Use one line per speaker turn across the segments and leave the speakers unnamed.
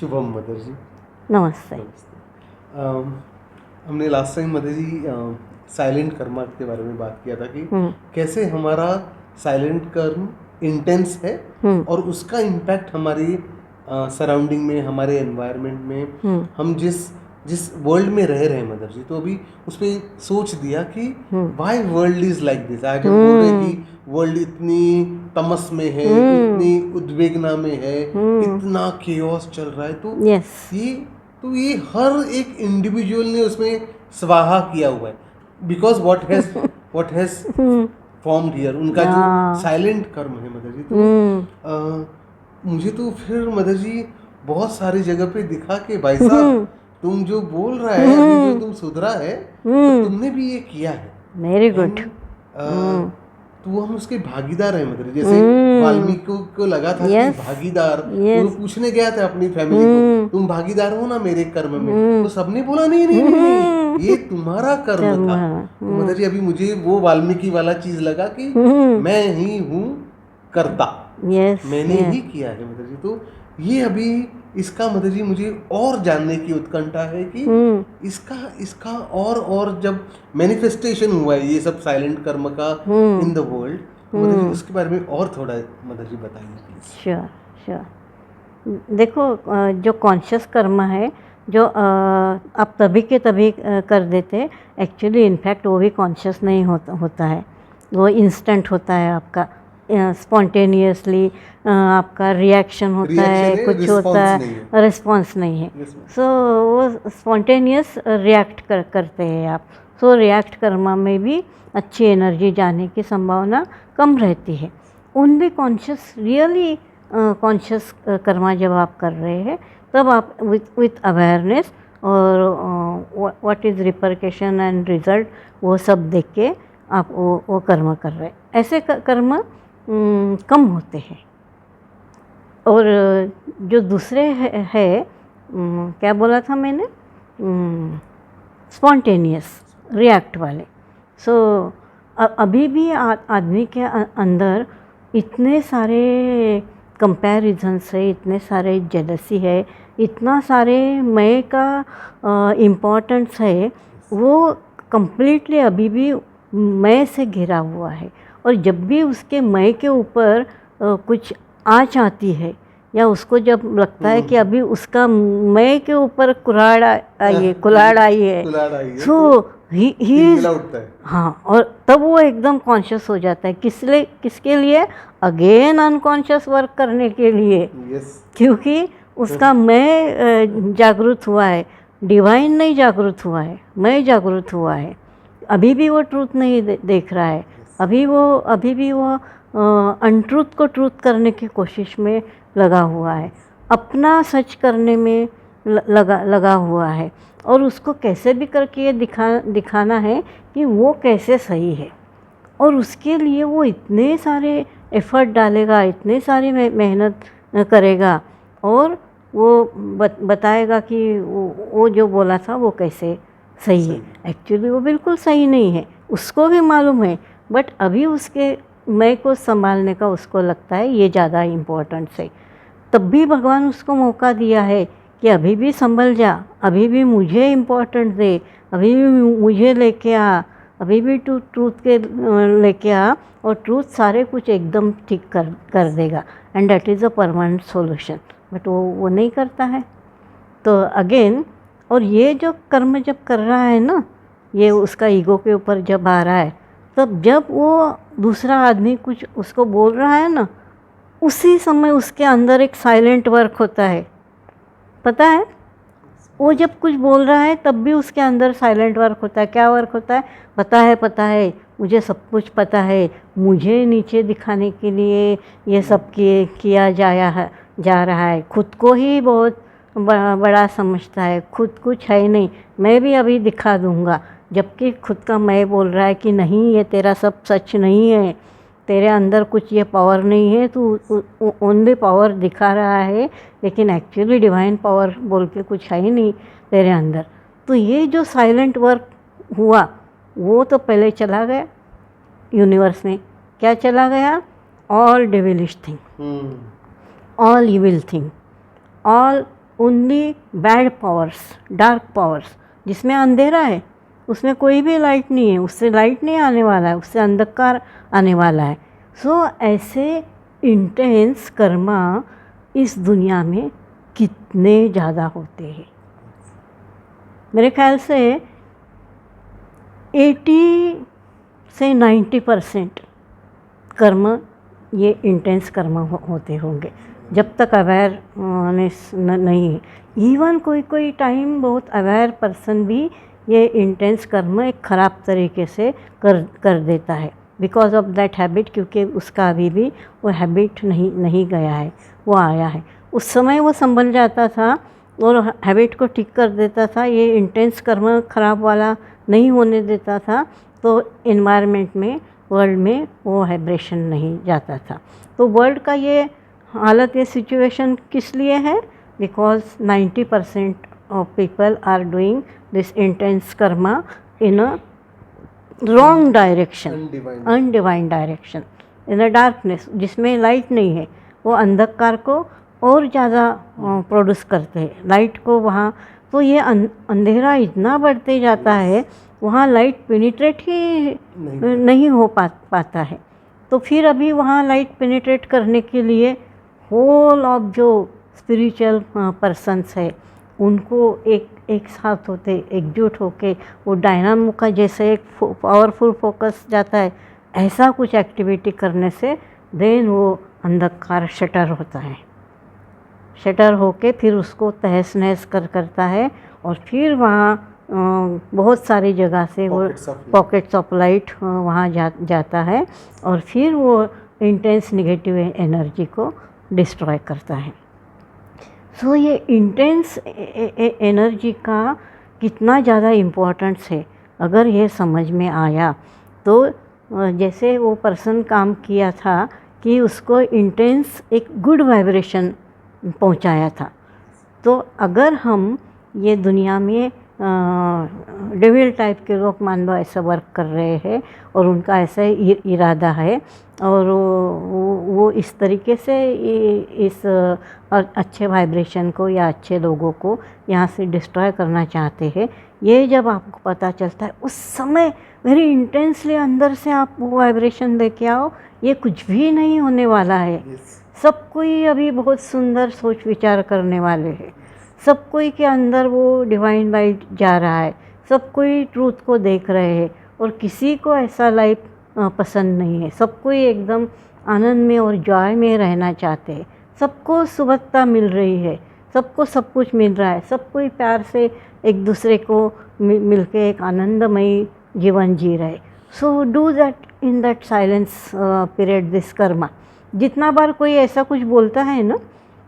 Shubham mother जी।
नमस्ते।
हमने last time mother जी silent Karma के बारे में बात किया था कि कैसे हमारा साइलेंट कर्म इंटेंस है और उसका इम्पैक्ट हमारी सराउंडिंग में, हमारे एनवायरनमेंट में, हम जिस वर्ल्ड में रह रहे हैं मदर जी, तो अभी उस पर सोच दिया कि why world is like this. आज हम बोल रहे हैं कि वर्ल्ड इतनी तमस में है, इतनी उद्वेगना में है, इतना केओस चल रहा है, तो ये हर एक इंडिविजुअल ने उसमें स्वाहा किया हुआ है, because what has formed here, उनका जो साइलेंट कर्म है मदर जी। तो मुझे तो फिर मदर जी बहुत सारी जगह पे दिखा कि भाई साहब तुम जो बोल रहा है, अभी जो तुम सुधरा है, तो तुमने भी ये किया है।
Very good.
तो हम उसके भागीदार हैं मदर। जैसे वाल्मीकि को लगा था कि भागीदार, तो वो पूछने गया था अपनी फैमिली को, तुम भागीदार हो ना मेरे कर्म में? तो सबने बोला नहीं नहीं नहीं, नहीं ये तुम्हारा कर्म था। तो मदर जी अभी मुझे वो वाल्मीकि वाला चीज लगा कि मैं ही हूँ कर्ता, मैंने ही किया है मदर जी। तो ये अभी इसका मदर जी मुझे और जानने की उत्कंठा है कि इसका और जब मैनिफेस्टेशन हुआ है ये सब साइलेंट कर्म का इन द वर्ल्ड, मदर जी उसके बारे में और थोड़ा मदर जी बताइए प्लीज।
Sure sure. देखो, जो कॉन्शियस कर्म है, जो आप तभी के तभी कर देते, एक्चुअली इनफैक्ट वो भी कॉन्शियस नहीं होता है, वो इंस्टेंट होता है आपका, स्पॉन्टेनियसली आपका रिएक्शन होता है, कुछ होता है, रिस्पॉन्स नहीं है। सो वो स्पॉन्टेनियस रिएक्ट करते हैं आप। सो रिएक्ट कर्मा में भी अच्छी एनर्जी जाने की संभावना कम रहती है। Only conscious, really conscious Karma जब आप कर रहे हैं, तब आप विथ अवेयरनेस और what is repercussion and result, वो सब देख के आप वो कर्म कर रहे हैं। ऐसे कर्म कम होते हैं। और जो दूसरे है क्या बोला था मैंने, स्पॉन्टेनियस रिएक्ट वाले। सो अभी भी आदमी के अंदर इतने सारे कंपैरिजन्स है, इतने सारे जेलसी है, इतना सारे मैं का इम्पोर्टेंस है, वो कंप्लीटली अभी भी मैं से घिरा हुआ है। और जब भी उसके मैं के ऊपर कुछ आँच आती है, या उसको जब लगता है कि अभी उसका मैं के ऊपर कुल्हाड़ आई है, सो ही हाँ, और तब वो एकदम कॉन्शियस हो जाता है। किसके लिए? अगेन अनकॉन्शियस वर्क करने के लिए। क्योंकि उसका मैं जागृत हुआ है, डिवाइन नहीं जागृत हुआ है, मैं जागृत हुआ है। अभी भी वो ट्रूथ नहीं देख रहा है, अभी भी वो अनट्रूथ को ट्रूथ करने की कोशिश में लगा हुआ है, अपना सच करने में लगा हुआ है। और उसको कैसे भी करके ये दिखाना है कि वो कैसे सही है। और उसके लिए वो इतने सारे एफर्ट डालेगा, इतने सारी मेहनत करेगा, और वो बताएगा कि वो जो बोला था वो कैसे सही है। एक्चुअली वो बिल्कुल सही नहीं है, उसको भी मालूम है, बट अभी उसके मैं को संभालने का उसको लगता है ये ज़्यादा इम्पोर्टेंट है। तब भी भगवान उसको मौका दिया है कि अभी भी संभल जा, अभी भी मुझे इम्पोर्टेंट दे, अभी भी मुझे लेके आ, अभी भी ट्रूथ के लेके आ, और ट्रूथ सारे कुछ एकदम ठीक कर देगा, and that is a permanent solution. But वो नहीं करता है। तो अगेन, और ये जो कर्म जब कर रहा है ना, ये उसका ईगो के ऊपर जब आ रहा है, तब जब वो दूसरा आदमी कुछ उसको बोल रहा है ना, उसी समय उसके अंदर एक साइलेंट वर्क होता है, पता है? वो जब कुछ बोल रहा है तब भी उसके अंदर साइलेंट वर्क होता है। क्या वर्क होता है? पता है, मुझे सब कुछ पता है, मुझे नीचे दिखाने के लिए ये सब किया जा रहा है। खुद को ही बहुत बड़ा समझता है, खुद कुछ है नहीं, मैं भी अभी दिखा दूंगा। जबकि खुद का मैं बोल रहा है कि नहीं, ये तेरा सब सच नहीं है, तेरे अंदर कुछ ये पावर नहीं है, तू ओनली पावर दिखा रहा है, लेकिन एक्चुअली डिवाइन पावर बोल के कुछ है ही नहीं तेरे अंदर। तो ये जो साइलेंट वर्क हुआ, वो तो पहले चला गया यूनिवर्स में। क्या चला गया? All devilish thing, all evil thing, all only bad powers, dark powers, जिसमें अंधेरा है, उसमें कोई भी लाइट नहीं है, उससे लाइट नहीं आने वाला है, उससे अंधकार आने वाला है। सो ऐसे इंटेंस कर्मा इस दुनिया में कितने ज़्यादा होते हैं। मेरे ख्याल से 80 से 90% कर्म ये इंटेंस कर्म होते होंगे, जब तक अवेयरनेस नहीं है। इवन कोई टाइम बहुत अवेयर पर्सन भी ये इंटेंस कर्म एक ख़राब तरीके से कर देता है, बिकॉज ऑफ दैट हैबिट, क्योंकि उसका अभी भी वो हैबिट नहीं गया है, वो आया है। उस समय वो संभल जाता था और हैबिट को ठीक कर देता था, ये इंटेंस कर्म ख़राब वाला नहीं होने देता था, तो एनवायरनमेंट में, वर्ल्ड में वो वाइब्रेशन नहीं जाता था। तो वर्ल्ड का ये हालत, ये सिचुएशन किस लिए है? Because 90% of people are doing this intense karma in a wrong direction, undivine direction, in a darkness, जिसमें लाइट नहीं है। वो अंधकार को और ज़्यादा प्रोड्यूस करते हैं, लाइट को वहाँ। तो ये अंधेरा इतना बढ़ते जाता है, वहाँ लाइट पेनिट्रेट ही नहीं हो पाता है। तो फिर अभी वहाँ लाइट पेनिट्रेट करने के लिए होल ऑफ जो स्पिरिचुअल पर्सन्स है, उनको एक साथ होते, एकजुट होके, वो डायनामो का जैसे एक पावरफुल फोकस जाता है, ऐसा कुछ एक्टिविटी करने से देन वो अंधकार शटर होता है। शटर होके फिर उसको तहस नहस करता है, और फिर वहाँ बहुत सारी जगह से वो पॉकेट्स ऑफ लाइट वहाँ जाता है, और फिर वो इंटेंस नेगेटिव एनर्जी को डिस्ट्रॉय करता है। सो ये इंटेंस एनर्जी का कितना ज़्यादा इम्पोर्टेंस है, अगर ये समझ में आया तो जैसे वो पर्सन काम किया था कि उसको इंटेंस एक गुड वाइब्रेशन पहुंचाया था। तो अगर हम ये दुनिया में डेविल टाइप के लोग मान लो ऐसा वर्क कर रहे हैं, और उनका ऐसा इरादा है, और वो इस तरीके से इस अच्छे वाइब्रेशन को या अच्छे लोगों को यहाँ से डिस्ट्रॉय करना चाहते हैं, ये जब आपको पता चलता है, उस समय वेरी इंटेंसली अंदर से आप वो वाइब्रेशन लेके आओ, ये कुछ भी नहीं होने वाला है। सब कोई अभी बहुत सुंदर सोच विचार करने वाले हैं, सब कोई के अंदर वो डिवाइन लाइट जा रहा है, सब कोई ट्रूथ को देख रहे हैं, और किसी को ऐसा लाइफ पसंद नहीं है। सब कोई एकदम आनंद में और जॉय में रहना चाहते हैं, सबको सुबहता मिल रही है, सबको सब कुछ मिल रहा है, सब कोई प्यार से एक दूसरे को मिल के एक आनंदमयी जीवन जी रहे। So do that in that silence period this Karma. जितना बार कोई ऐसा कुछ बोलता है ना,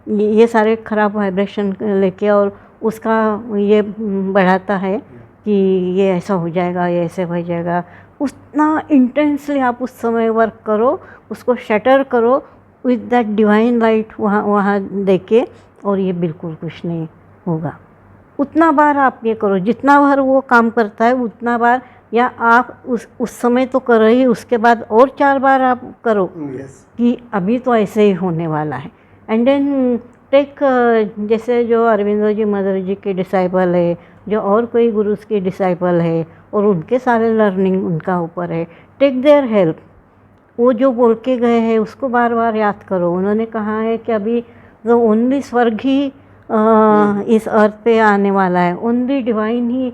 ये सारे खराब वाइब्रेशन लेके, और उसका ये बढ़ाता है कि ये ऐसा हो जाएगा, ये ऐसे हो जाएगा, उतना इंटेंसली आप उस समय वर्क करो, उसको शटर करो विद दैट डिवाइन लाइट वहाँ देके, और ये बिल्कुल कुछ नहीं होगा। उतना बार आप ये करो, जितना बार वो काम करता है उतना बार, या आप उस समय तो करो ही, उसके बाद और 4 बार आप करो कि अभी तो ऐसे ही होने वाला है। एंड देन टेक, जैसे जो अरविंदो जी मदर जी के डिसाइपल है, जो और कोई गुरुज के डिसाइपल है, और उनके सारे लर्निंग उनका ऊपर है, टेक देयर हेल्प। वो जो बोल के गए हैं उसको बार बार याद करो। उन्होंने कहा है कि अभी जो ओनली स्वर्ग ही इस अर्थ पे आने वाला है, ओनली डिवाइन ही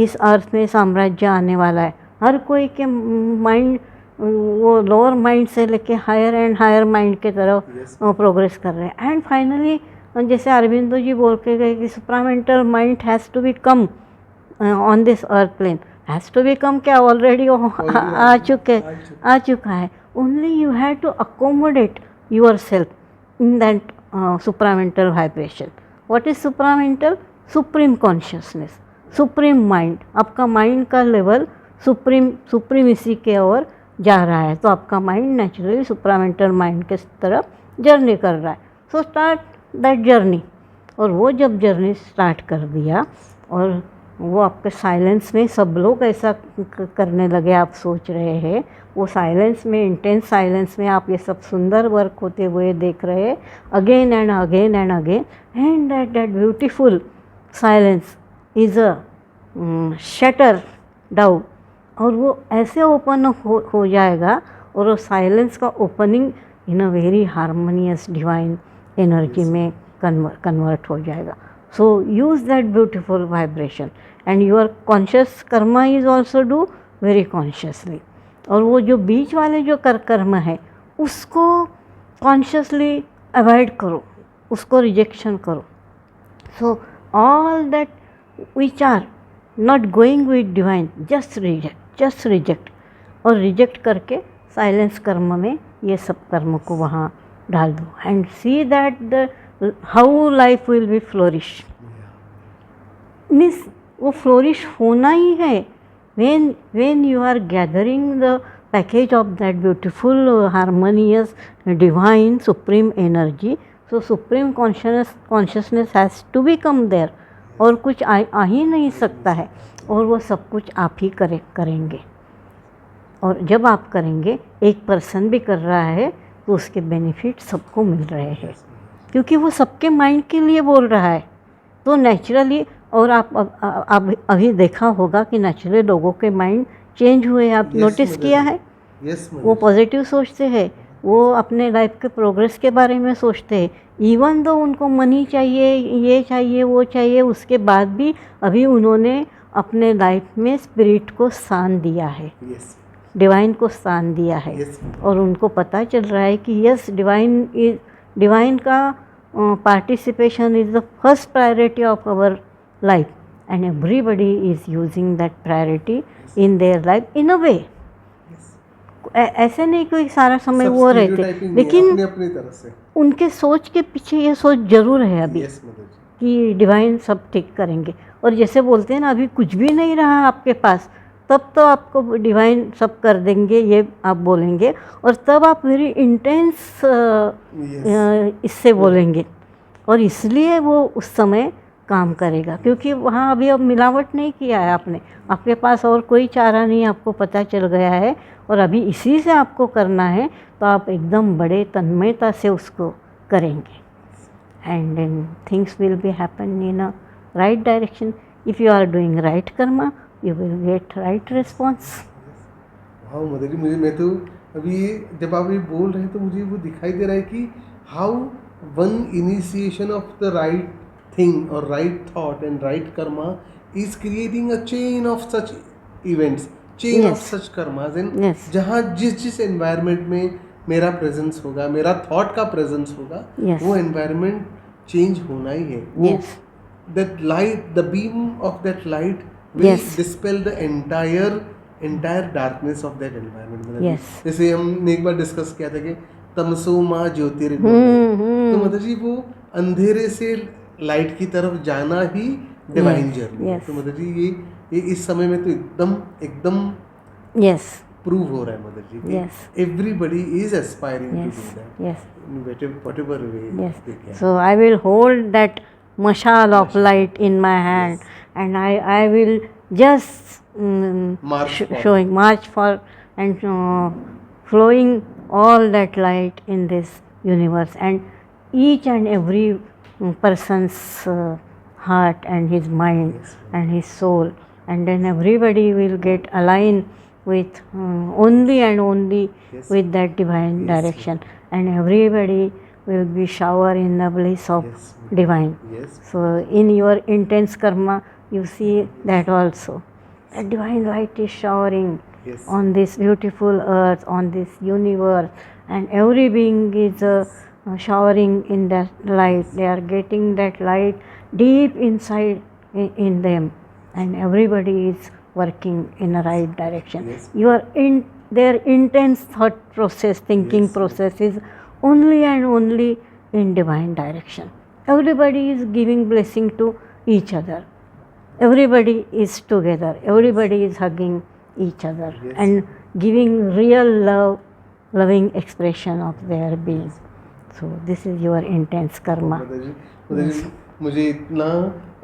इस अर्थ में साम्राज्य आने वाला है। हर कोई के माइंड वो लोअर माइंड से लेके हायर एंड हायर माइंड के तरफ प्रोग्रेस कर रहे हैं। एंड फाइनली जैसे अरविंदो जी बोल के गए कि supramental mind has to be come on this earth plane. Has to be come क्या, ऑलरेडी आ चुका है। Only you have to accommodate yourself in that supramental vibration. What is supramental? Supreme consciousness, supreme mind. आपका mind का level supremacy के ओर जा रहा है, तो आपका माइंड नेचुरली सुप्रामेंटल माइंड के तरफ जर्नी कर रहा है। So start that journey. और वो जब जर्नी स्टार्ट कर दिया, और वो आपके साइलेंस में सब लोग ऐसा करने लगे, आप सोच रहे हैं वो साइलेंस में, इंटेंस साइलेंस में आप ये सब सुंदर वर्क होते हुए देख रहे हैं again and again and again, and that beautiful silence is a shutter down, और वो ऐसे ओपन हो जाएगा, और वो साइलेंस का opening in a very harmonious divine energy में कन्वर्ट हो जाएगा. So use that beautiful vibration and your conscious Karma is also do very consciously. और वो जो बीच वाले जो कर्म है उसको कॉन्शियसली अवॉइड करो, उसको रिजेक्शन करो. So all that which are not going with divine just reject, और रिजेक्ट करके साइलेंस कर्म में ये सब कर्म को वहाँ डाल दो, and see that the how life will be flourish. Means वो फ्लोरिश होना ही है when you are gathering the package of that beautiful harmonious divine supreme energy. So supreme consciousness has to become there, और कुछ आ ही नहीं सकता है, और वो सब कुछ आप ही करेंगे. और जब आप करेंगे, एक पर्सन भी कर रहा है तो उसके बेनिफिट सबको मिल रहे हैं, क्योंकि वो सबके माइंड के लिए बोल रहा है. तो नेचुरली, और आप अभी देखा होगा कि नेचुरली लोगों के माइंड चेंज हुए, आप नोटिस किया है. वो पॉजिटिव सोचते हैं, वो अपने लाइफ के प्रोग्रेस के बारे में सोचते हैं, इवन दो उनको मनी चाहिए, ये चाहिए, वो चाहिए, उसके बाद भी अभी उन्होंने अपने लाइफ में स्पिरिट को स्थान दिया है, डिवाइन को स्थान दिया है. और उनको पता चल रहा है कि यस, डिवाइन का participation is the first priority of our life, and everybody is using that priority in their life in a way. ऐसे नहीं कोई सारा समय वो रहते, लेकिन
अपनी तरह से
उनके सोच के पीछे ये सोच जरूर है अभी कि डिवाइन सब ठीक करेंगे. और जैसे बोलते हैं ना, अभी कुछ भी नहीं रहा आपके पास, तब तो आपको डिवाइन सब कर देंगे, ये आप बोलेंगे, और तब आप वेरी इंटेंस इससे बोलेंगे, और इसलिए वो उस समय काम करेगा, क्योंकि वहाँ अभी अब मिलावट नहीं किया है आपने, आपके पास और कोई चारा नहीं, आपको पता चल गया है, और अभी इसी से आपको करना है, तो आप एकदम बड़े तन्मयता से उसको करेंगे, and then things will be happen in a right direction. If you are doing right karma, you will get right response.
हाँ मदर जी, मैं तो अभी जब आप ये बोल रहे हैं तो मुझे वो दिखाई दे रहा है कि how one initiation of the right thing और right thought and right karma is creating a chain of such events, chain of such karmas. And जहाँ जिस एनवायरनमेंट में मेरा प्रेजेंस होगा, मेरा थॉट का प्रेजेंस होगा, वो एनवायरनमेंट चेंज होना ही है. वो that light, the beam of that light will dispel the entire darkness of that environment. जैसे हमने एक बार डिस्कस किया था कि तमसो माँ ज्योतिर्गमय, तो मतलब जी वो अंधेरे से लाइट की तरफ जाना ही डिवाइन जर्नी है. तो मतलब जी ये इस समय में तो एकदम प्रूव हो रहा है mother ji, everybody is aspiring to do that in whatever way they can.
So I will hold that mashal of light in my hand, and I will just march for and flowing all that light in this universe, and each and every person's heart and his mind and his soul, and then everybody will get aligned with only and only with that divine direction, and everybody will be shower in the bliss of divine. So in your intense karma, you see that also, that divine light is showering on this beautiful earth, on this universe, and every being is showering in that light. They are getting that light deep inside in them, and everybody is working in the right direction. Their intense thought process, thinking process is only and only in divine direction. Everybody is giving blessing to each other. Everybody is together. Everybody is hugging each other and giving real loving expression of their being. So this is your intense karma.
मुझे इतना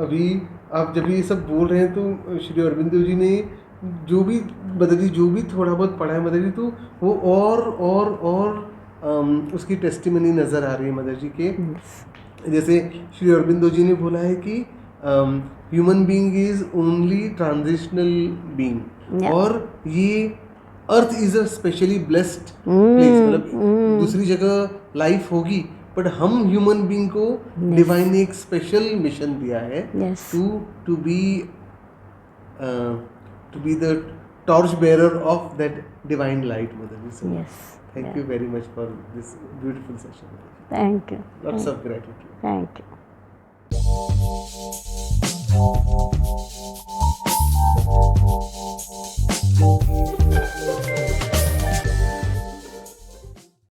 अभी आप जब ये सब बोल रहे हैं तो श्री अरविंदो जी ने जो भी मदर जी जो भी थोड़ा बहुत पढ़ा है मदर जी, तो वो और उसकी टेस्टिमनी नज़र आ रही है मदर जी के। जैसे श्री अरविंदो जी ने बोला है कि human being is only transitional being,
Yeah.
और ये earth is a specially blessed place, मतलब दूसरी जगह लाइफ होगी, बट हम ह्यूमन बीइंग को डिवाइन ने एक स्पेशल मिशन दिया है
Yes.
To be the torch bearer of that divine light mother ji. So
Yes.
thank you very much for this beautiful session.
Thank you.
Lots of gratitude.
Thank you.